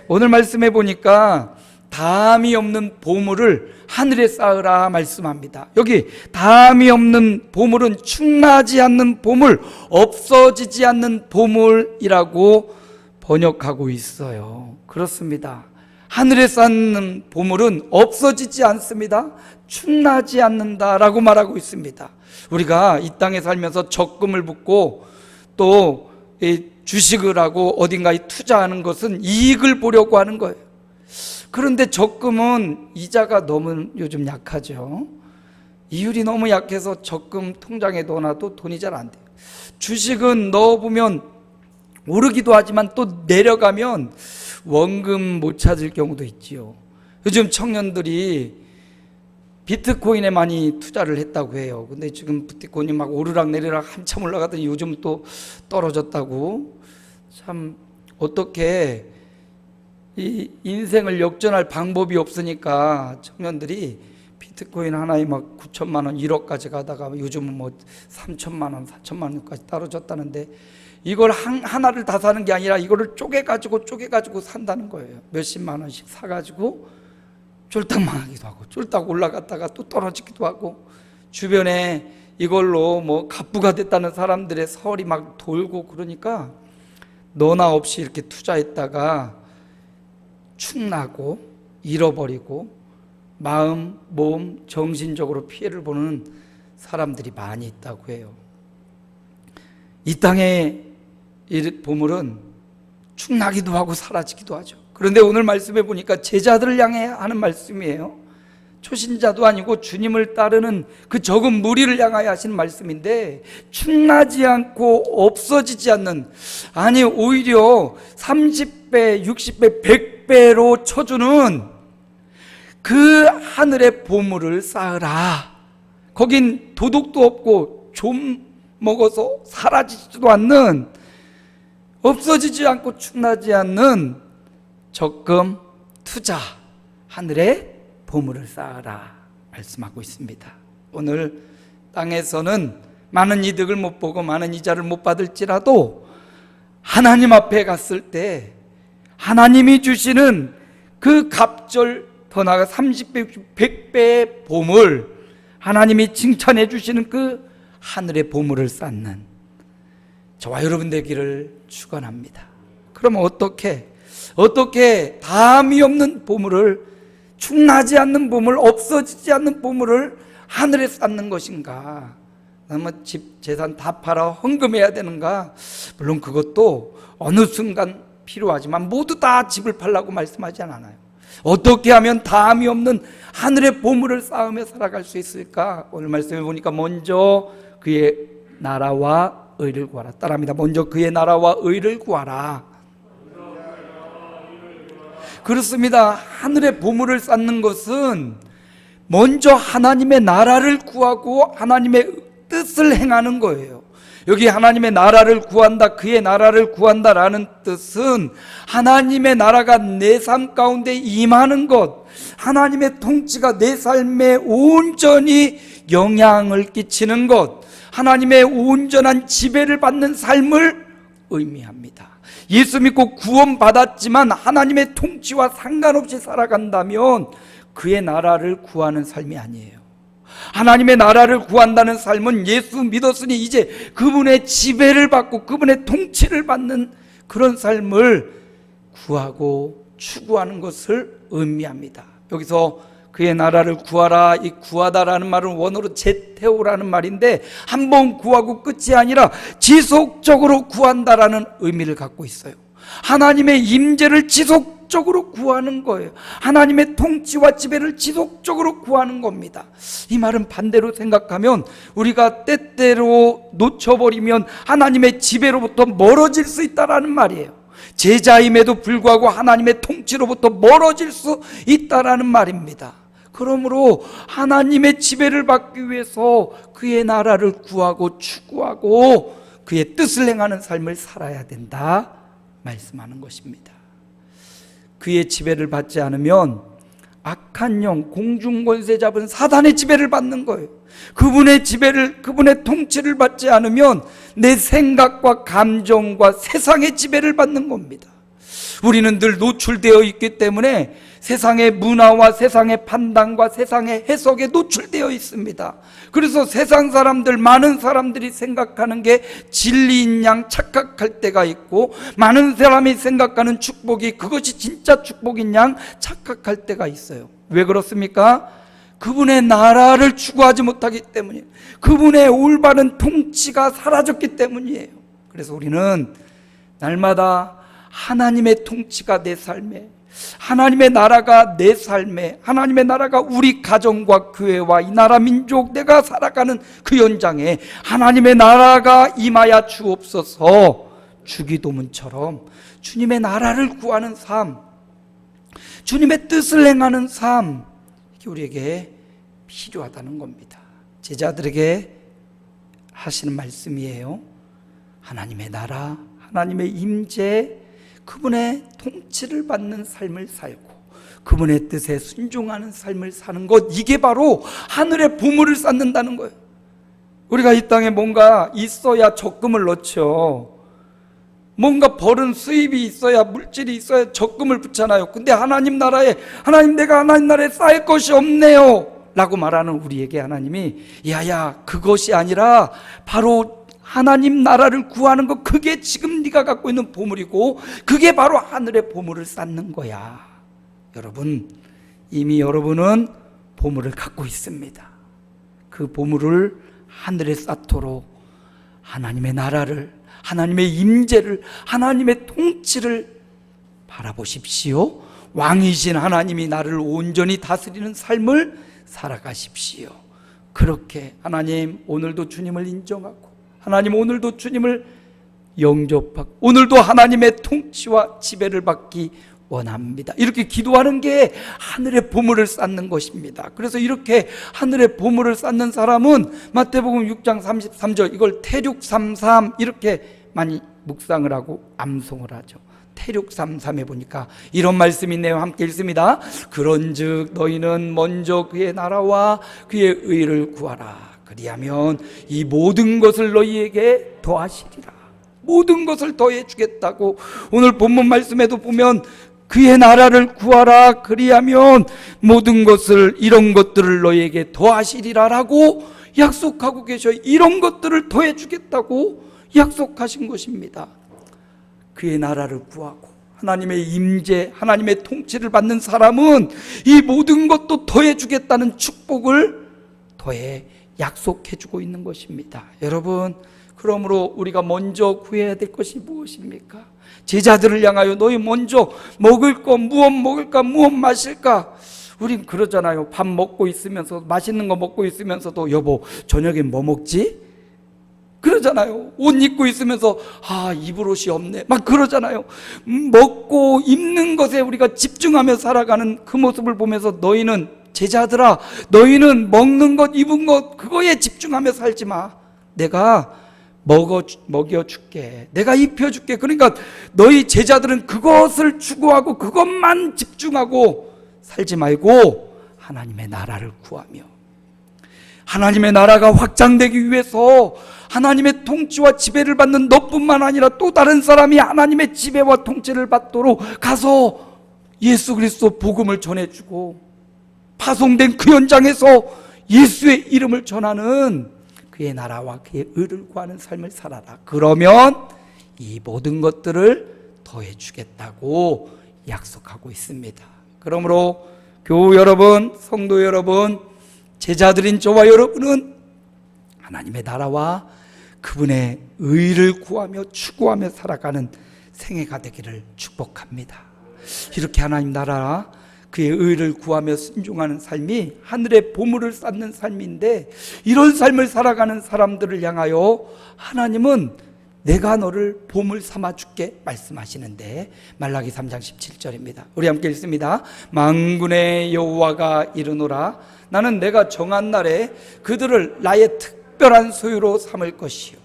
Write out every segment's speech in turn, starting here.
오늘 말씀해 보니까 다함이 없는 보물을 하늘에 쌓으라 말씀합니다. 여기 다함이 없는 보물은 충나지 않는 보물, 없어지지 않는 보물이라고 번역하고 있어요. 그렇습니다. 하늘에 쌓는 보물은 없어지지 않습니다. 충나지 않는다라고 말하고 있습니다. 우리가 이 땅에 살면서 적금을 붓고 또 주식을 하고 어딘가에 투자하는 것은 이익을 보려고 하는 거예요. 그런데 적금은 이자가 너무 요즘 약하죠. 이율이 너무 약해서 적금 통장에 넣어놔도 돈이 잘 안 돼요. 주식은 넣어보면 오르기도 하지만 또 내려가면 원금 못 찾을 경우도 있지요. 요즘 청년들이 비트코인에 많이 투자를 했다고 해요. 근데 지금 비트코인이 막 오르락 내리락 한참 올라가더니 요즘 또 떨어졌다고. 참 어떻게 이 인생을 역전할 방법이 없으니까 청년들이 비트코인 하나에 막 9천만 원, 1억까지 가다가 요즘은 뭐 3천만 원, 4천만 원까지 떨어졌다는데, 이걸 하나를 다 사는 게 아니라 이거를 쪼개가지고 산다는 거예요. 몇십만 원씩 사가지고 쫄딱 망하기도 하고 쫄딱 올라갔다가 또 떨어지기도 하고, 주변에 이걸로 뭐 갑부가 됐다는 사람들의 설이 막 돌고, 그러니까 너나 없이 이렇게 투자했다가 축나고 잃어버리고 마음, 몸, 정신적으로 피해를 보는 사람들이 많이 있다고 해요. 이 땅의 이 보물은 축나기도 하고 사라지기도 하죠. 그런데 오늘 말씀해 보니까 제자들을 향해 하는 말씀이에요. 초신자도 아니고 주님을 따르는 그 적은 무리를 향하여 하시는 말씀인데, 축나지 않고 없어지지 않는, 아니 오히려 30배, 60배, 100배로 쳐주는 그 하늘의 보물을 쌓으라. 거긴 도둑도 없고 좀 먹어서 사라지지도 않는, 없어지지 않고 축나지 않는 적금, 투자, 하늘의 보물을 쌓아라 말씀하고 있습니다. 오늘 땅에서는 많은 이득을 못 보고 많은 이자를 못 받을지라도 하나님 앞에 갔을 때 하나님이 주시는 그 갑절, 더 나아가 30배, 100배의 보물, 하나님이 칭찬해 주시는 그 하늘의 보물을 쌓는 저와 여러분 되기를 축원합니다. 그러면 어떻게 다함이 없는 보물을, 축나지 않는 보물, 없어지지 않는 보물을 하늘에 쌓는 것인가? 뭐 집, 재산 다 팔아 헌금해야 되는가? 물론 그것도 어느 순간 필요하지만 모두 다 집을 팔라고 말씀하지 않아요. 어떻게 하면 다함이 없는 하늘의 보물을 쌓으며 살아갈 수 있을까? 오늘 말씀해 보니까 먼저 그의 나라와 의를 구하라. 따라합니다. 먼저 그의 나라와 의를 구하라. 그렇습니다. 하늘의 보물을 쌓는 것은 먼저 하나님의 나라를 구하고 하나님의 뜻을 행하는 거예요. 여기 하나님의 나라를 구한다, 그의 나라를 구한다라는 뜻은 하나님의 나라가 내 삶 가운데 임하는 것, 하나님의 통치가 내 삶에 온전히 영향을 끼치는 것, 하나님의 온전한 지배를 받는 삶을 의미합니다. 예수 믿고 구원받았지만 하나님의 통치와 상관없이 살아간다면 그의 나라를 구하는 삶이 아니에요. 하나님의 나라를 구한다는 삶은 예수 믿었으니 이제 그분의 지배를 받고 그분의 통치를 받는 그런 삶을 구하고 추구하는 것을 의미합니다. 여기서 그의 나라를 구하라, 이 구하다라는 말은 원어로 제테오라는 말인데 한 번 구하고 끝이 아니라 지속적으로 구한다라는 의미를 갖고 있어요. 하나님의 임재를 지속적으로 구하는 거예요. 하나님의 통치와 지배를 지속적으로 구하는 겁니다. 이 말은 반대로 생각하면 우리가 때때로 놓쳐버리면 하나님의 지배로부터 멀어질 수 있다라는 말이에요. 제자임에도 불구하고 하나님의 통치로부터 멀어질 수 있다라는 말입니다. 그러므로 하나님의 지배를 받기 위해서 그의 나라를 구하고 추구하고 그의 뜻을 행하는 삶을 살아야 된다 말씀하는 것입니다. 그의 지배를 받지 않으면 악한 영, 공중권세 잡은 사단의 지배를 받는 거예요. 그분의 지배를, 그분의 통치를 받지 않으면 내 생각과 감정과 세상의 지배를 받는 겁니다. 우리는 늘 노출되어 있기 때문에 세상의 문화와 세상의 판단과 세상의 해석에 노출되어 있습니다. 그래서 세상 사람들, 많은 사람들이 생각하는 게 진리인 양 착각할 때가 있고, 많은 사람이 생각하는 축복이 그것이 진짜 축복인 양 착각할 때가 있어요. 왜 그렇습니까? 그분의 나라를 추구하지 못하기 때문이에요. 그분의 올바른 통치가 사라졌기 때문이에요. 그래서 우리는 날마다 하나님의 통치가 내 삶에, 하나님의 나라가 내 삶에, 하나님의 나라가 우리 가정과 교회와 이 나라 민족, 내가 살아가는 그 현장에 하나님의 나라가 임하여 주옵소서, 주기도문처럼 주님의 나라를 구하는 삶, 주님의 뜻을 행하는 삶, 이게 우리에게 필요하다는 겁니다. 제자들에게 하시는 말씀이에요. 하나님의 나라, 하나님의 임재, 그분의 통치를 받는 삶을 살고 그분의 뜻에 순종하는 삶을 사는 것, 이게 바로 하늘의 보물을 쌓는다는 거예요. 우리가 이 땅에 뭔가 있어야 적금을 넣죠. 뭔가 벌은 수입이 있어야, 물질이 있어야 적금을 붙잖아요. 근데 하나님 나라에, 하나님, 내가 하나님 나라에 쌓일 것이 없네요 라고 말하는 우리에게 하나님이, 야야, 그것이 아니라 바로 하나님 나라를 구하는 것, 그게 지금 네가 갖고 있는 보물이고 그게 바로 하늘의 보물을 쌓는 거야. 여러분, 이미 여러분은 보물을 갖고 있습니다. 그 보물을 하늘에 쌓도록 하나님의 나라를, 하나님의 임재를, 하나님의 통치를 바라보십시오. 왕이신 하나님이 나를 온전히 다스리는 삶을 살아가십시오. 그렇게 하나님, 오늘도 주님을 인정하고, 하나님, 오늘도 주님을 영접하고, 오늘도 하나님의 통치와 지배를 받기 원합니다. 이렇게 기도하는 게 하늘의 보물을 쌓는 것입니다. 그래서 이렇게 하늘의 보물을 쌓는 사람은 마태복음 6장 33절, 이걸 태륙33 이렇게 많이 묵상을 하고 암송을 하죠. 태륙33에 보니까 이런 말씀이 있네요. 함께 읽습니다. 그런즉 너희는 먼저 그의 나라와 그의 의를 구하라. 그리하면 이 모든 것을 너희에게 더하시리라. 모든 것을 더해 주겠다고 오늘 본문 말씀에도 보면 그의 나라를 구하라, 그리하면 모든 것을, 이런 것들을 너희에게 더하시리라 라고 약속하고 계셔요. 이런 것들을 더해 주겠다고 약속하신 것입니다. 그의 나라를 구하고 하나님의 임재, 하나님의 통치를 받는 사람은 이 모든 것도 더해 주겠다는 축복을 더해 약속해 주고 있는 것입니다. 여러분, 그러므로 우리가 먼저 구해야 될 것이 무엇입니까? 제자들을 향하여 너희 먼저 먹을 거 무엇 먹을까, 무엇 마실까? 우린 그러잖아요. 밥 먹고 있으면서, 맛있는 거 먹고 있으면서도 여보, 저녁에 뭐 먹지? 그러잖아요. 옷 입고 있으면서 입을 옷이 없네, 막 그러잖아요. 먹고 입는 것에 우리가 집중하며 살아가는 그 모습을 보면서 너희는, 제자들아, 너희는 먹는 것, 입은 것, 그거에 집중하며 살지 마. 내가 먹여줄게, 내가 입혀줄게. 그러니까 너희 제자들은 그것을 추구하고 그것만 집중하고 살지 말고 하나님의 나라를 구하며, 하나님의 나라가 확장되기 위해서 하나님의 통치와 지배를 받는 너뿐만 아니라 또 다른 사람이 하나님의 지배와 통치를 받도록 가서 예수 그리스도 복음을 전해주고 파송된 그 현장에서 예수의 이름을 전하는 그의 나라와 그의 의를 구하는 삶을 살아라. 그러면 이 모든 것들을 더해 주겠다고 약속하고 있습니다. 그러므로 교우 여러분, 성도 여러분, 제자들인 저와 여러분은 하나님의 나라와 그분의 의를 구하며 추구하며 살아가는 생애가 되기를 축복합니다. 이렇게 하나님 나라, 그의 의를 구하며 순종하는 삶이 하늘의 보물을 쌓는 삶인데, 이런 삶을 살아가는 사람들을 향하여 하나님은 내가 너를 보물 삼아줄게 말씀하시는데, 말라기 3장 17절입니다. 우리 함께 읽습니다. 만군의 여호와가 이르노라. 나는 내가 정한 날에 그들을 나의 특별한 소유로 삼을 것이요,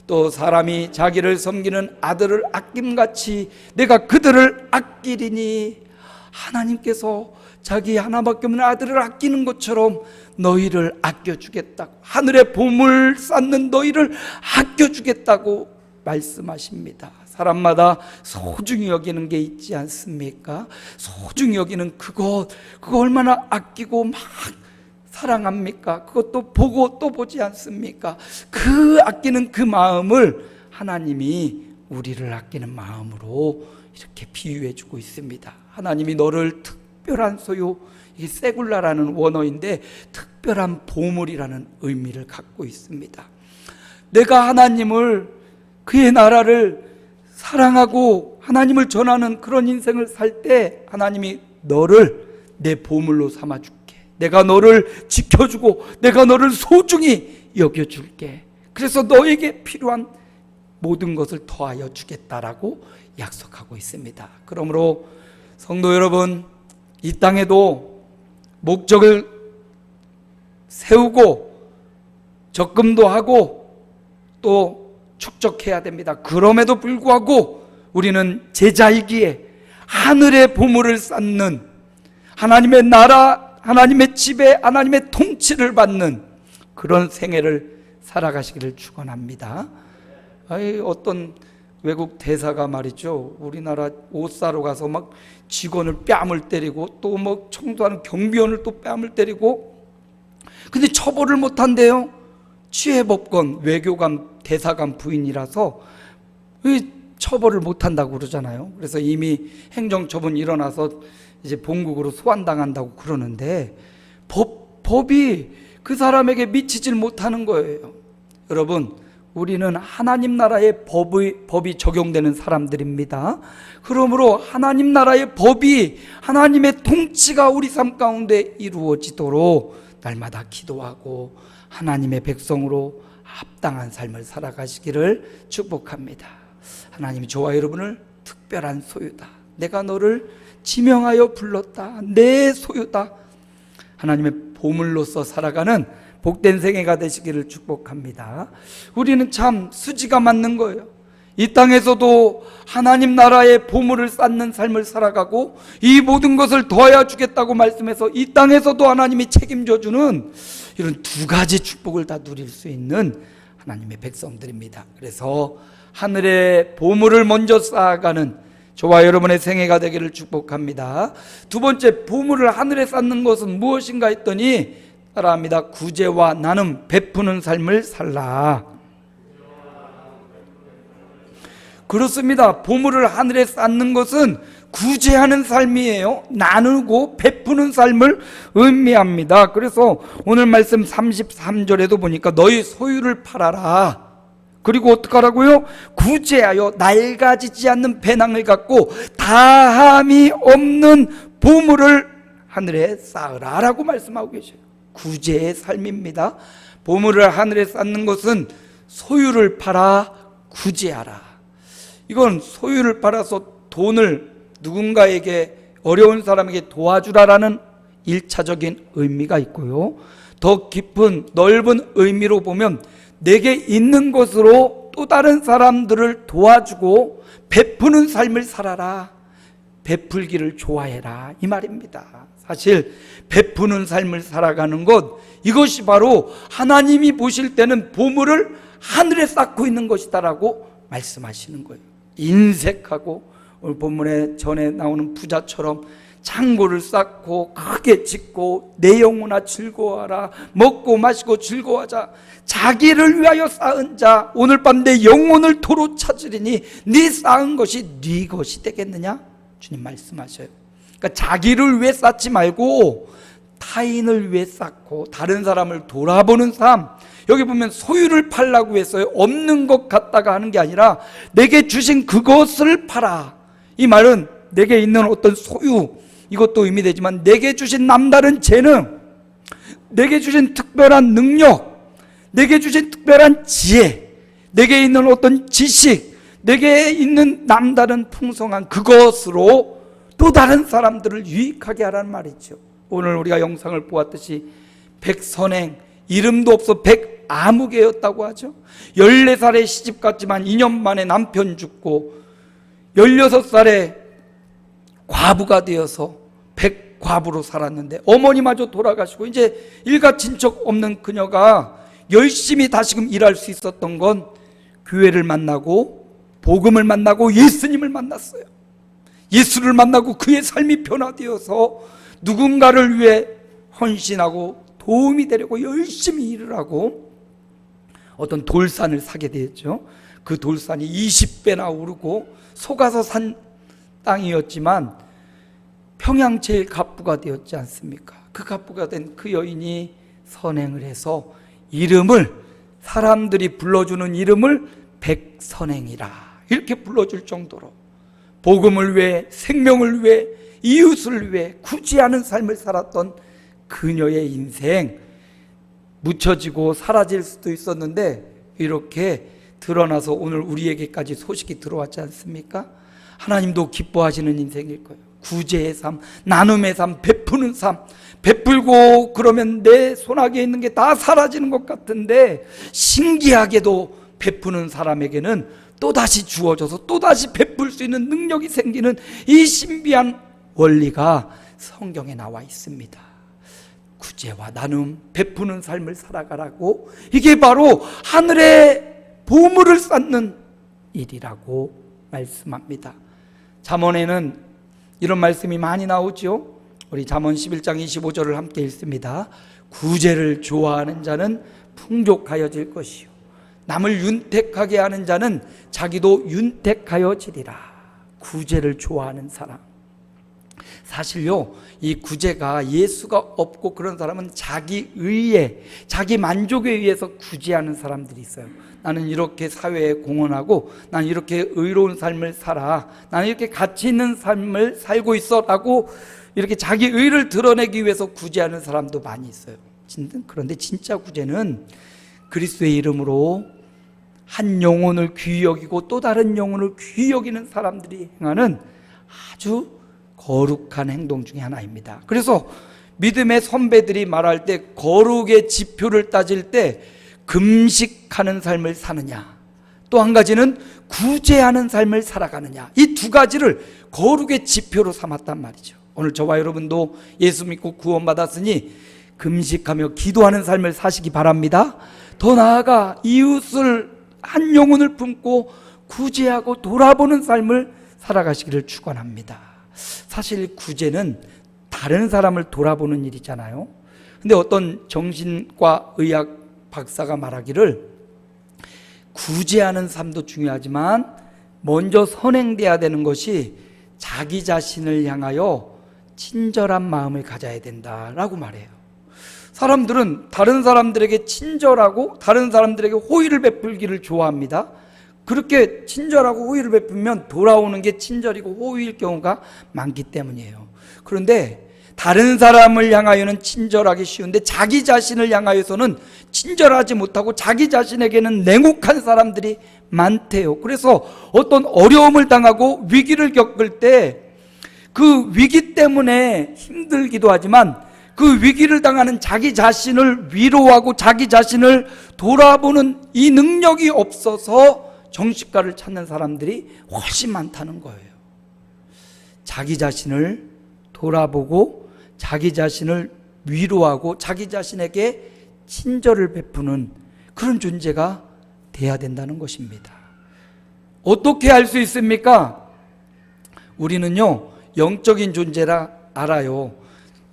또 사람이 자기를 섬기는 아들을 아낌같이 내가 그들을 아끼리니. 하나님께서 자기 하나밖에 없는 아들을 아끼는 것처럼 너희를 아껴주겠다고, 하늘의 보물 쌓는 너희를 아껴주겠다고 말씀하십니다. 사람마다 소중히 여기는 게 있지 않습니까? 소중히 여기는 그거 얼마나 아끼고 막 사랑합니까? 그것도 보고 또 보지 않습니까? 그 아끼는 그 마음을 하나님이 우리를 아끼는 마음으로 이렇게 비유해 주고 있습니다. 하나님이 너를 특별한 소유, 이게 세굴라라는 원어인데 특별한 보물이라는 의미를 갖고 있습니다. 내가 하나님을, 그의 나라를 사랑하고 하나님을 전하는 그런 인생을 살 때 하나님이 너를 내 보물로 삼아줄게. 내가 너를 지켜주고 내가 너를 소중히 여겨줄게. 그래서 너에게 필요한 모든 것을 더하여 주겠다라고 약속하고 있습니다. 그러므로 성도 여러분, 이 땅에도 목적을 세우고 적금도 하고 또 축적해야 됩니다. 그럼에도 불구하고 우리는 제자이기에 하늘의 보물을 쌓는, 하나님의 나라, 하나님의 집에 하나님의 통치를 받는 그런 생애를 살아가시기를 축원합니다. 어떤 외국 대사가 말이죠, 우리나라 옷 사러 가서 막 직원을 뺨을 때리고 또 뭐 청소하는 경비원을 또 뺨을 때리고, 근데 처벌을 못 한대요. 취해법권, 외교관 대사관 부인이라서 처벌을 못 한다고 그러잖아요. 그래서 이미 행정처분이 일어나서 이제 본국으로 소환당한다고 그러는데 법이 그 사람에게 미치질 못하는 거예요. 여러분, 우리는 하나님 나라의 법이 적용되는 사람들입니다. 그러므로 하나님 나라의 법이, 하나님의 통치가 우리 삶 가운데 이루어지도록 날마다 기도하고 하나님의 백성으로 합당한 삶을 살아가시기를 축복합니다. 하나님이 저와 여러분을 특별한 소유다, 내가 너를 지명하여 불렀다, 내 소유다, 하나님의 보물로서 살아가는 복된 생애가 되시기를 축복합니다. 우리는 참 수지가 맞는 거예요. 이 땅에서도 하나님 나라의 보물을 쌓는 삶을 살아가고 이 모든 것을 더하여 주겠다고 말씀해서 이 땅에서도 하나님이 책임져 주는 이런 두 가지 축복을 다 누릴 수 있는 하나님의 백성들입니다. 그래서 하늘의 보물을 먼저 쌓아가는 저와 여러분의 생애가 되기를 축복합니다. 두 번째, 보물을 하늘에 쌓는 것은 무엇인가 했더니 따라합니다. 구제와 나눔, 베푸는 삶을 살라. 그렇습니다. 보물을 하늘에 쌓는 것은 구제하는 삶이에요. 나누고 베푸는 삶을 의미합니다. 그래서 오늘 말씀 33절에도 보니까 너희 소유를 팔아라. 그리고 어떡하라고요? 구제하여 낡아지지 않는 배낭을 갖고 다함이 없는 보물을 하늘에 쌓으라 라고 말씀하고 계셔요. 구제의 삶입니다. 보물을 하늘에 쌓는 것은 소유를 팔아 구제하라. 이건 소유를 팔아서 돈을 누군가에게, 어려운 사람에게 도와주라라는 1차적인 의미가 있고요, 더 깊은 넓은 의미로 보면 내게 있는 것으로 또 다른 사람들을 도와주고 베푸는 삶을 살아라, 베풀기를 좋아해라, 이 말입니다. 사실 베푸는 삶을 살아가는 것, 이것이 바로 하나님이 보실 때는 보물을 하늘에 쌓고 있는 것이다라고 말씀하시는 거예요. 인색하고 오늘 본문에 전에 나오는 부자처럼 창고를 쌓고 크게 짓고 내 영혼아 즐거워하라, 먹고 마시고 즐거워하자, 자기를 위하여 쌓은 자 오늘 밤 내 영혼을 도로 찾으리니 네 쌓은 것이 네 것이 되겠느냐, 주님 말씀하셔요. 그러니까 자기를 위해 쌓지 말고 타인을 위해 쌓고 다른 사람을 돌아보는 삶. 여기 보면 소유를 팔라고 했어요. 없는 것 갖다가 하는 게 아니라 내게 주신 그것을 팔아. 이 말은 내게 있는 어떤 소유, 이것도 의미되지만 내게 주신 남다른 재능, 내게 주신 특별한 능력, 내게 주신 특별한 지혜, 내게 있는 어떤 지식, 내게 있는 남다른 풍성한 그것으로 또 다른 사람들을 유익하게 하라는 말이죠. 오늘 우리가 영상을 보았듯이 백선행, 이름도 없어 백아무개였다고 하죠. 14살에 시집 갔지만 2년 만에 남편 죽고 16살에 과부가 되어서 백과부로 살았는데 어머니마저 돌아가시고 이제 일가 친척 없는 그녀가 열심히 다시금 일할 수 있었던 건 교회를 만나고 복음을 만나고 예수님을 만났어요. 예수를 만나고 그의 삶이 변화되어서 누군가를 위해 헌신하고 도움이 되려고 열심히 일을 하고 어떤 돌산을 사게 되었죠. 그 돌산이 20배나 오르고 속아서 산 땅이었지만 평양 제일 갑부가 되었지 않습니까? 그 갑부가 된 그 여인이 선행을 해서 이름을, 사람들이 불러주는 이름을 백선행이라 이렇게 불러줄 정도로 복음을 위해, 생명을 위해, 이웃을 위해 구제하는 삶을 살았던 그녀의 인생, 묻혀지고 사라질 수도 있었는데 이렇게 드러나서 오늘 우리에게까지 소식이 들어왔지 않습니까? 하나님도 기뻐하시는 인생일 거예요. 구제의 삶, 나눔의 삶, 베푸는 삶. 베풀고 그러면 내 손아귀에 있는 게 다 사라지는 것 같은데 신기하게도 베푸는 사람에게는 또다시 주어져서 또다시 베풀 수 있는 능력이 생기는 이 신비한 원리가 성경에 나와 있습니다. 구제와 나눔, 베푸는 삶을 살아가라고, 이게 바로 하늘의 보물을 쌓는 일이라고 말씀합니다. 잠언에는 이런 말씀이 많이 나오죠. 우리 잠언 11장 25절을 함께 읽습니다. 구제를 좋아하는 자는 풍족하여질 것이요 남을 윤택하게 하는 자는 자기도 윤택하여지리라. 구제를 좋아하는 사람, 사실요, 이 구제가 예수가 없고 그런 사람은 자기 의에, 자기 만족에 의해서 구제하는 사람들이 있어요. 나는 이렇게 사회에 공헌하고 나는 이렇게 의로운 삶을 살아, 나는 이렇게 가치 있는 삶을 살고 있어 라고 이렇게 자기 의를 드러내기 위해서 구제하는 사람도 많이 있어요. 그런데 진짜 구제는 그리스도의 이름으로 한 영혼을 귀히 여기고 또 다른 영혼을 귀히 여기는 사람들이 행하는 아주 거룩한 행동 중에 하나입니다. 그래서 믿음의 선배들이 말할 때 거룩의 지표를 따질 때 금식하는 삶을 사느냐, 또 한 가지는 구제하는 삶을 살아가느냐, 이 두 가지를 거룩의 지표로 삼았단 말이죠. 오늘 저와 여러분도 예수 믿고 구원받았으니 금식하며 기도하는 삶을 사시기 바랍니다. 더 나아가 이웃을 한 영혼을 품고 구제하고 돌아보는 삶을 살아가시기를 축원합니다. 사실 구제는 다른 사람을 돌아보는 일이잖아요. 근데 어떤 정신과 의학 박사가 말하기를 구제하는 삶도 중요하지만 먼저 선행돼야 되는 것이 자기 자신을 향하여 친절한 마음을 가져야 된다라고 말해요. 사람들은 다른 사람들에게 친절하고 다른 사람들에게 호의를 베풀기를 좋아합니다. 그렇게 친절하고 호의를 베풀면 돌아오는 게 친절이고 호의일 경우가 많기 때문이에요. 그런데 다른 사람을 향하여는 친절하기 쉬운데 자기 자신을 향하여서는 친절하지 못하고 자기 자신에게는 냉혹한 사람들이 많대요. 그래서 어떤 어려움을 당하고 위기를 겪을 때 그 위기 때문에 힘들기도 하지만 그 위기를 당하는 자기 자신을 위로하고 자기 자신을 돌아보는 이 능력이 없어서 정신과를 찾는 사람들이 훨씬 많다는 거예요. 자기 자신을 돌아보고 자기 자신을 위로하고 자기 자신에게 친절을 베푸는 그런 존재가 돼야 된다는 것입니다. 어떻게 할 수 있습니까? 우리는요, 영적인 존재라 알아요.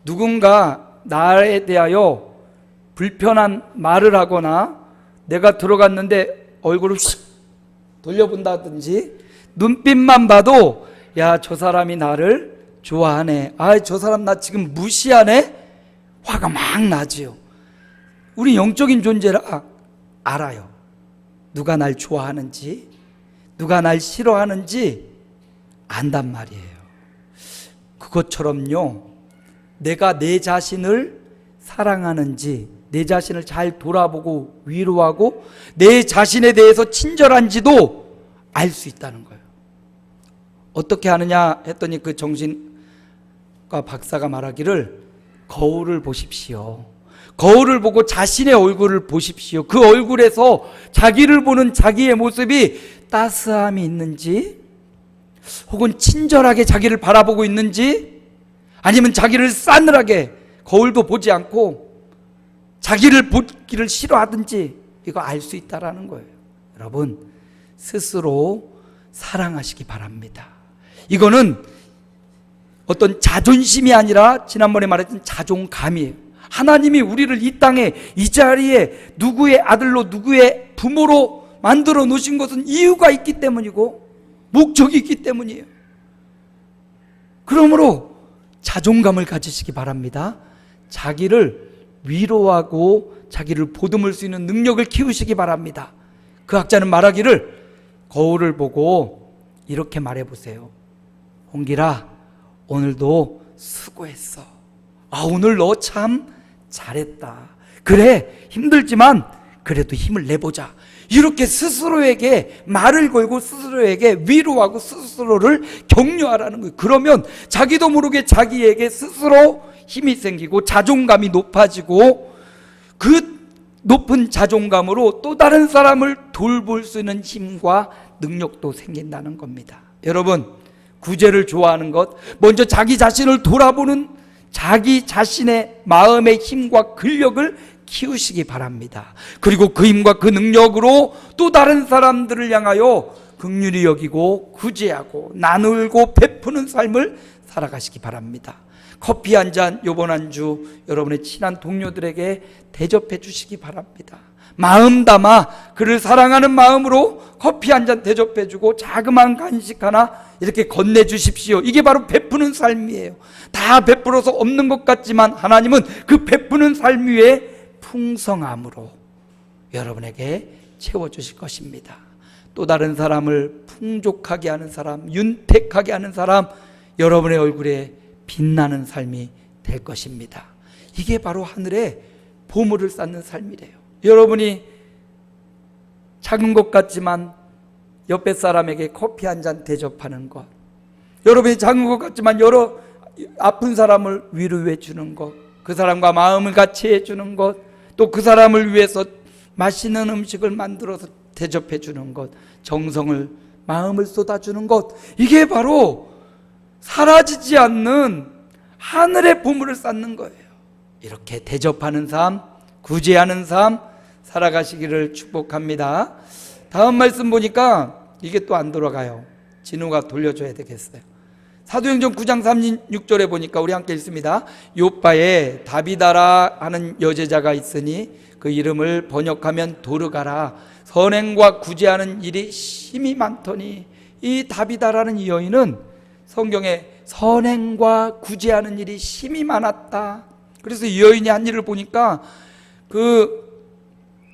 누군가 나에 대하여 불편한 말을 하거나 내가 들어갔는데 얼굴을 휙 돌려본다든지 눈빛만 봐도 야, 저 사람이 나를 좋아하네, 아, 저 사람 나 지금 무시하네, 화가 막 나지요. 우리 영적인 존재라 알아요. 누가 날 좋아하는지 누가 날 싫어하는지 안단 말이에요. 그것처럼요, 내가 내 자신을 사랑하는지, 내 자신을 잘 돌아보고 위로하고 내 자신에 대해서 친절한지도 알 수 있다는 거예요. 어떻게 하느냐 했더니 그 정신과 박사가 말하기를 거울을 보십시오. 거울을 보고 자신의 얼굴을 보십시오. 그 얼굴에서 자기를 보는 자기의 모습이 따스함이 있는지, 혹은 친절하게 자기를 바라보고 있는지, 아니면 자기를 싸늘하게 거울도 보지 않고 자기를 보기를 싫어하든지, 이거 알 수 있다라는 거예요. 여러분, 스스로 사랑하시기 바랍니다. 이거는 어떤 자존심이 아니라 지난번에 말했던 자존감이에요. 하나님이 우리를 이 땅에 이 자리에 누구의 아들로 누구의 부모로 만들어 놓으신 것은 이유가 있기 때문이고 목적이 있기 때문이에요. 그러므로 자존감을 가지시기 바랍니다. 자기를 위로하고 자기를 보듬을 수 있는 능력을 키우시기 바랍니다. 그 학자는 말하기를 거울을 보고 이렇게 말해보세요. 홍길아, 오늘도 수고했어. 오늘 너 참 잘했다. 그래, 힘들지만 그래도 힘을 내보자. 이렇게 스스로에게 말을 걸고 스스로에게 위로하고 스스로를 격려하라는 거예요. 그러면 자기도 모르게 자기에게 스스로 힘이 생기고 자존감이 높아지고 그 높은 자존감으로 또 다른 사람을 돌볼 수 있는 힘과 능력도 생긴다는 겁니다. 여러분, 구제를 좋아하는 것, 먼저 자기 자신을 돌아보는 자기 자신의 마음의 힘과 근력을 키우시기 바랍니다. 그리고 그 힘과 그 능력으로 또 다른 사람들을 향하여 긍휼히 여기고 구제하고 나누고 베푸는 삶을 살아가시기 바랍니다. 커피 한 잔, 요번 한 주 여러분의 친한 동료들에게 대접해 주시기 바랍니다. 마음 담아 그를 사랑하는 마음으로 커피 한 잔 대접해 주고 자그마한 간식 하나 이렇게 건네 주십시오. 이게 바로 베푸는 삶이에요. 다 베풀어서 없는 것 같지만 하나님은 그 베푸는 삶 위에 풍성함으로 여러분에게 채워주실 것입니다. 또 다른 사람을 풍족하게 하는 사람, 윤택하게 하는 사람, 여러분의 얼굴에 빛나는 삶이 될 것입니다. 이게 바로 하늘에 보물을 쌓는 삶이래요. 여러분이 작은 것 같지만 옆에 사람에게 커피 한 잔 대접하는 것, 여러분이 작은 것 같지만 여러 아픈 사람을 위로해 주는 것, 그 사람과 마음을 같이 해주는 것, 또 그 사람을 위해서 맛있는 음식을 만들어서 대접해 주는 것, 정성을, 마음을 쏟아주는 것, 이게 바로 사라지지 않는 하늘의 보물을 쌓는 거예요. 이렇게 대접하는 삶, 구제하는 삶 살아가시기를 축복합니다. 다음 말씀 보니까 이게 또 안 돌아가요. 진우가 돌려줘야 되겠어요. 사도행전 9장 36절에 보니까 우리 함께 읽습니다. 요빠에 다비다라 하는 여제자가 있으니 그 이름을 번역하면 도르가라. 선행과 구제하는 일이 심히 많더니, 이 다비다라는 이 여인은 성경에 선행과 구제하는 일이 심히 많았다. 그래서 이 여인이 한 일을 보니까 그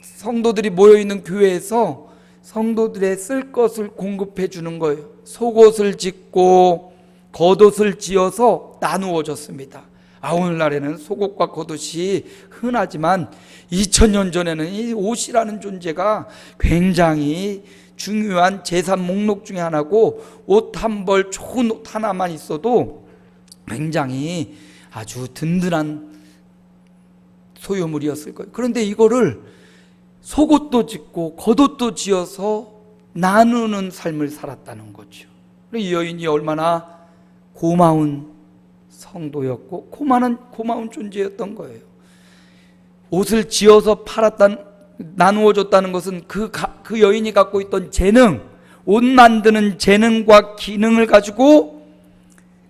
성도들이 모여있는 교회에서 성도들의 쓸 것을 공급해 주는 거예요. 속옷을 짓고 겉옷을 지어서 나누어 줬습니다. 오늘날에는 속옷과 겉옷이 흔하지만 2000년 전에는 이 옷이라는 존재가 굉장히 중요한 재산 목록 중에 하나고, 옷 한 벌 좋은 옷 하나만 있어도 굉장히 아주 든든한 소유물이었을 거예요. 그런데 이거를 속옷도 짓고 겉옷도 지어서 나누는 삶을 살았다는 거죠. 이 여인이 얼마나 고마운 성도였고 고마운 존재였던 거예요. 옷을 지어서 나누어 줬다는 것은 그 여인이 갖고 있던 재능, 옷 만드는 재능과 기능을 가지고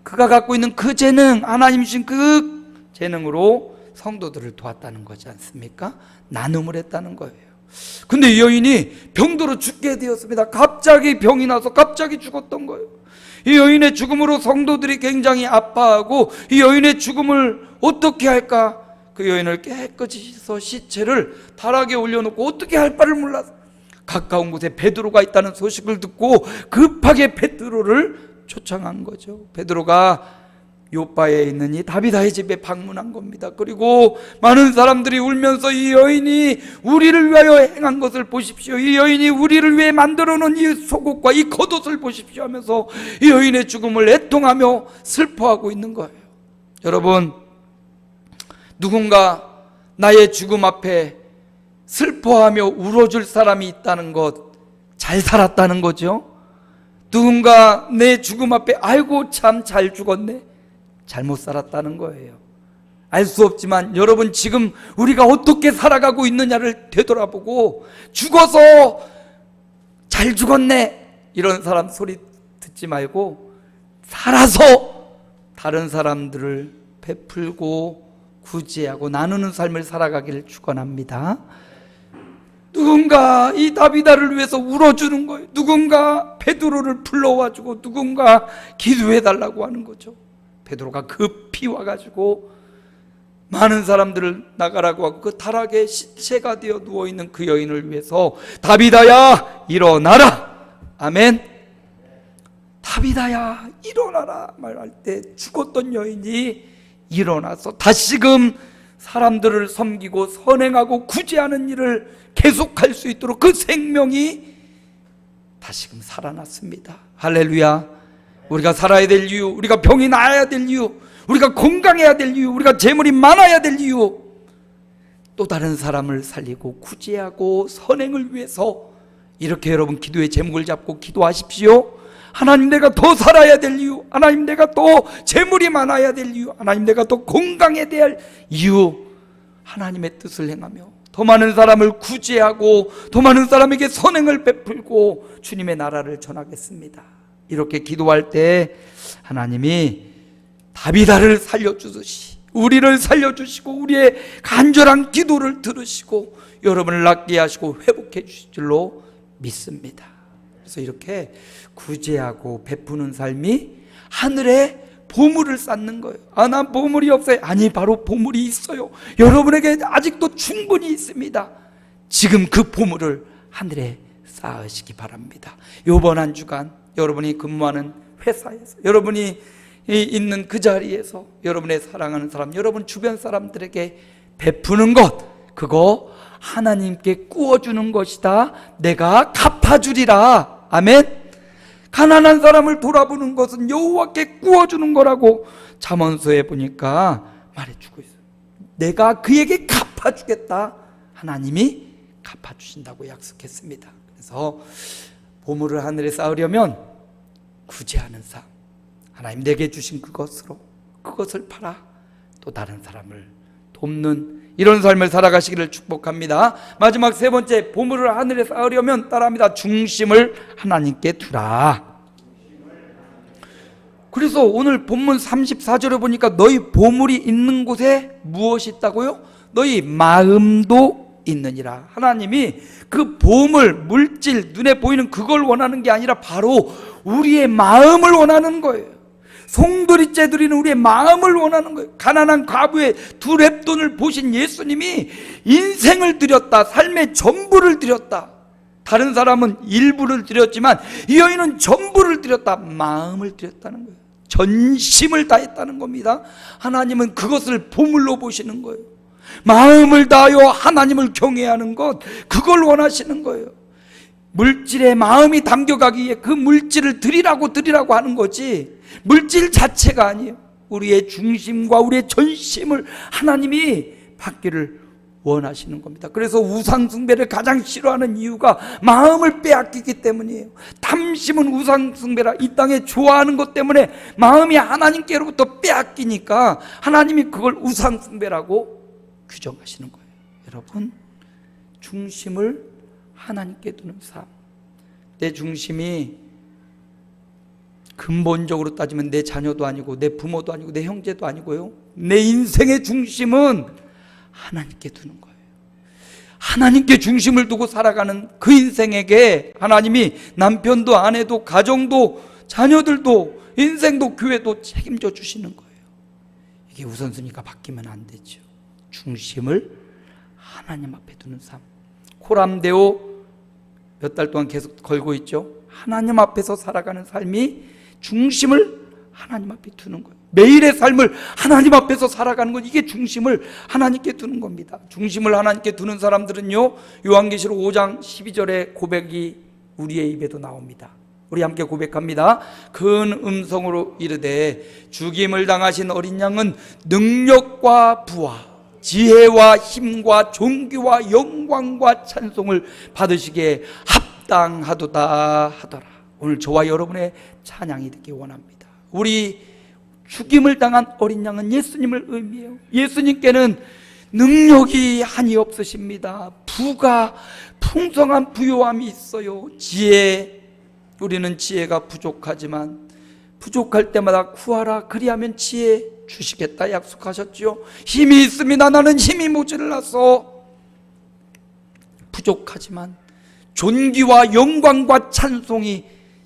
그가 갖고 있는 그 재능, 하나님 주신 그 재능으로 성도들을 도왔다는 거지 않습니까? 나눔을 했다는 거예요. 근데 이 여인이 병들어 죽게 되었습니다. 갑자기 병이 나서 갑자기 죽었던 거예요. 이 여인의 죽음으로 성도들이 굉장히 아파하고, 이 여인의 죽음을 어떻게 할까? 그 여인을 깨끗이 씻어 시체를 다락에 올려놓고 어떻게 할 바를 몰라서 가까운 곳에 베드로가 있다는 소식을 듣고 급하게 베드로를 초청한 거죠. 베드로가 요빠에 있는 이 다비다의 집에 방문한 겁니다. 그리고 많은 사람들이 울면서 이 여인이 우리를 위하여 행한 것을 보십시오, 이 여인이 우리를 위해 만들어 놓은 이 속옷과 이 겉옷을 보십시오 하면서 이 여인의 죽음을 애통하며 슬퍼하고 있는 거예요. 여러분, 누군가 나의 죽음 앞에 슬퍼하며 울어줄 사람이 있다는 것, 잘 살았다는 거죠. 누군가 내 죽음 앞에 아이고 참 잘 죽었네, 잘못 살았다는 거예요. 알 수 없지만 여러분, 지금 우리가 어떻게 살아가고 있느냐를 되돌아보고 죽어서 잘 죽었네, 이런 사람 소리 듣지 말고 살아서 다른 사람들을 베풀고 구제하고 나누는 삶을 살아가기를 축원합니다. 누군가 이 다비다를 위해서 울어주는 거예요. 누군가 베드로를 불러와주고 누군가 기도해달라고 하는 거죠. 베드로가 급히 와가지고 많은 사람들을 나가라고 하고 그 타락에 시체가 되어 누워있는 그 여인을 위해서 다비다야 일어나라, 아멘. 다비다야 일어나라 말할 때 죽었던 여인이 일어나서 다시금 사람들을 섬기고 선행하고 구제하는 일을 계속할 수 있도록 그 생명이 다시금 살아났습니다. 할렐루야. 우리가 살아야 될 이유, 우리가 병이 나아야 될 이유, 우리가 건강해야 될 이유, 우리가 재물이 많아야 될 이유, 또 다른 사람을 살리고 구제하고 선행을 위해서 이렇게 여러분 기도의 제목을 잡고 기도하십시오. 하나님, 내가 더 살아야 될 이유, 하나님, 내가 더 재물이 많아야 될 이유, 하나님, 내가 더 건강해야 될 이유, 하나님의 뜻을 행하며 더 많은 사람을 구제하고 더 많은 사람에게 선행을 베풀고 주님의 나라를 전하겠습니다. 이렇게 기도할 때 하나님이 다비다를 살려주듯이 우리를 살려주시고 우리의 간절한 기도를 들으시고 여러분을 낫게 하시고 회복해 주실 줄로 믿습니다. 그래서 이렇게 구제하고 베푸는 삶이 하늘에 보물을 쌓는 거예요. 난 보물이 없어요. 아니, 바로 보물이 있어요. 여러분에게 아직도 충분히 있습니다. 지금 그 보물을 하늘에 쌓으시기 바랍니다. 이번 한 주간 여러분이 근무하는 회사에서, 여러분이 있는 그 자리에서 여러분의 사랑하는 사람, 여러분 주변 사람들에게 베푸는 것, 그거 하나님께 꾸어주는 것이다. 내가 갚아주리라. 아멘. 가난한 사람을 돌아보는 것은 여호와께 꾸어주는 거라고 잠언서에 보니까 말해주고 있어요. 내가 그에게 갚아주겠다. 하나님이 갚아주신다고 약속했습니다. 그래서 보물을 하늘에 쌓으려면 구제하는 삶, 하나님 내게 주신 그것으로 그것을 팔아 또 다른 사람을 돕는 이런 삶을 살아가시기를 축복합니다. 마지막 세 번째, 보물을 하늘에 쌓으려면 따라합니다. 중심을 하나님께 두라. 그래서 오늘 본문 34절에 보니까 너희 보물이 있는 곳에 무엇이 있다고요? 너희 마음도 있느니라. 하나님이 그 보물, 물질, 눈에 보이는 그걸 원하는 게 아니라 바로 우리의 마음을 원하는 거예요. 송두리째 드리는 우리의 마음을 원하는 거예요. 가난한 과부의 2렙돈을 보신 예수님이 인생을 드렸다, 삶의 전부를 드렸다. 다른 사람은 일부를 드렸지만 이 여인은 전부를 드렸다, 마음을 드렸다는 거예요. 전심을 다했다는 겁니다. 하나님은 그것을 보물로 보시는 거예요. 마음을 다하여 하나님을 경외하는 것, 그걸 원하시는 거예요. 물질에 마음이 담겨가기 위해 그 물질을 드리라고 하는 거지, 물질 자체가 아니에요. 우리의 중심과 우리의 전심을 하나님이 받기를 원하시는 겁니다. 그래서 우상숭배를 가장 싫어하는 이유가 마음을 빼앗기기 때문이에요. 탐심은 우상숭배라, 이 땅에 좋아하는 것 때문에 마음이 하나님께로부터 빼앗기니까 하나님이 그걸 우상숭배라고 규정하시는 거예요. 여러분, 중심을 하나님께 두는 삶. 내 중심이 근본적으로 따지면 내 자녀도 아니고 내 부모도 아니고 내 형제도 아니고요, 내 인생의 중심은 하나님께 두는 거예요. 하나님께 중심을 두고 살아가는 그 인생에게 하나님이 남편도 아내도 가정도 자녀들도 인생도 교회도 책임져 주시는 거예요. 이게 우선순위가 바뀌면 안 되죠. 중심을 하나님 앞에 두는 삶. 코람데오 몇 달 동안 계속 걸고 있죠. 하나님 앞에서 살아가는 삶이 중심을 하나님 앞에 두는 거예요. 매일의 삶을 하나님 앞에서 살아가는 것, 이게 중심을 하나님께 두는 겁니다. 중심을 하나님께 두는 사람들은요, 요한계시록 5장 12절의 고백이 우리의 입에도 나옵니다. 우리 함께 고백합니다. 큰 음성으로 이르되 죽임을 당하신 어린 양은 능력과 부와 지혜와 힘과 존귀와 영광과 찬송을 받으시기에 합당하도다 하더라. 오늘 저와 여러분의 찬양이 되기 원합니다. 우리 죽임을 당한 어린 양은 예수님을 의미해요. 예수님께는 능력이 한이 없으십니다. 부가 풍성한 부요함이 있어요. 지혜, 우리는 지혜가 부족하지만 부족할 때마다 구하라 그리하면 지혜 주시겠다 약속하셨지요. 힘이 있습니다. 나는 힘이 모자라서 부족하지만 존귀와 영광과 찬송이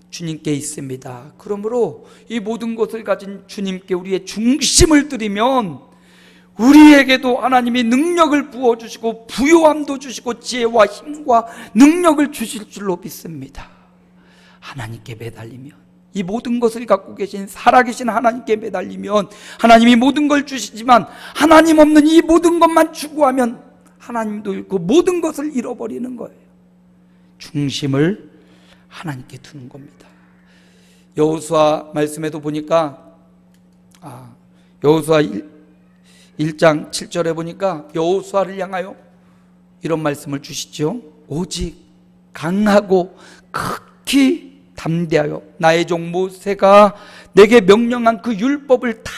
주님께 있습니다. 그러므로 이 모든 것을 가진 주님께 우리의 중심을 드리면 우리에게도 하나님이 능력을 부어주시고 부요함도 주시고 지혜와 힘과 능력을 주실 줄로 믿습니다. 하나님께 매달리면, 이 모든 것을 갖고 계신 살아계신 하나님께 매달리면 하나님이 모든 걸 주시지만 하나님 없는 이 모든 것만 추구하면 하나님도 그 모든 것을 잃어버리는 거예요. 중심을 하나님께 두는 겁니다. 여호수아 말씀에도 보니까 여호수아 1장 7절에 보니까 여호수아를 향하여 이런 말씀을 주시죠. 오직 강하고 극히 담대하여 나의 종 모세가 내게 명령한 그 율법을 다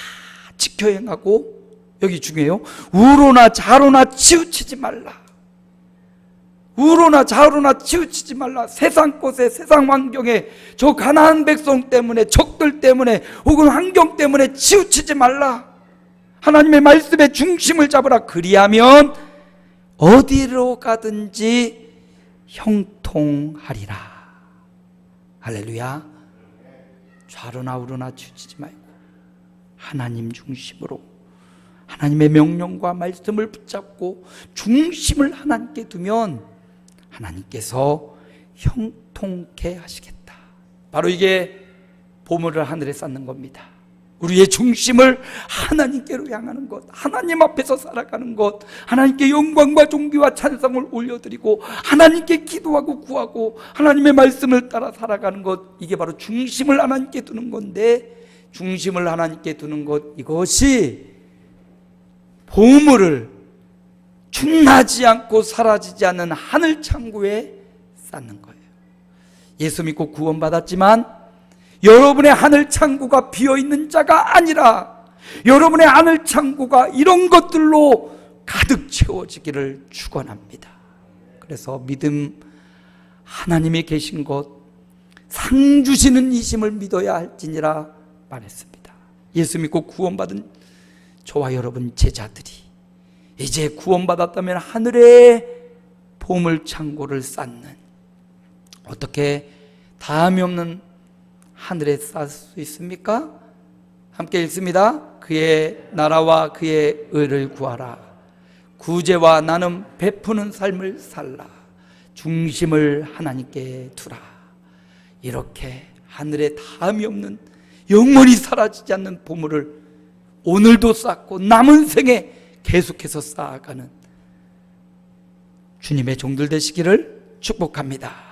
지켜 행하고, 여기 중요해요. 우로나 좌로나 치우치지 말라. 우로나 좌로나 치우치지 말라. 세상 곳에, 세상 환경에, 저 가나안 백성 때문에, 적들 때문에, 혹은 환경 때문에 치우치지 말라. 하나님의 말씀의 중심을 잡으라. 그리하면 어디로 가든지 형통하리라. 할렐루야. 좌로나 우로나 치우치지 말고 하나님 중심으로, 하나님의 명령과 말씀을 붙잡고 중심을 하나님께 두면 하나님께서 형통케 하시겠다. 바로 이게 보물을 하늘에 쌓는 겁니다. 우리의 중심을 하나님께로 향하는 것, 하나님 앞에서 살아가는 것, 하나님께 영광과 존귀와 찬송을 올려드리고 하나님께 기도하고 구하고 하나님의 말씀을 따라 살아가는 것, 이게 바로 중심을 하나님께 두는 건데, 중심을 하나님께 두는 것, 이것이 보물을 충나지 않고 사라지지 않는 하늘 창고에 쌓는 거예요. 예수 믿고 구원받았지만 여러분의 하늘 창고가 비어있는 자가 아니라 여러분의 하늘 창고가 이런 것들로 가득 채워지기를 축원합니다. 그래서 믿음, 하나님이 계신 것, 상 주시는 이심을 믿어야 할지니라 말했습니다. 예수 믿고 구원받은 저와 여러분 제자들이 이제 구원받았다면 하늘의 보물 창고를 쌓는, 어떻게 다함이 없는 하늘에 쌓을 수 있습니까? 함께 읽습니다. 그의 나라와 그의 의를 구하라. 구제와 나눔 베푸는 삶을 살라. 중심을 하나님께 두라. 이렇게 하늘에 다함이 없는 영원히 사라지지 않는 보물을 오늘도 쌓고 남은 생에 계속해서 쌓아가는 주님의 종들 되시기를 축복합니다.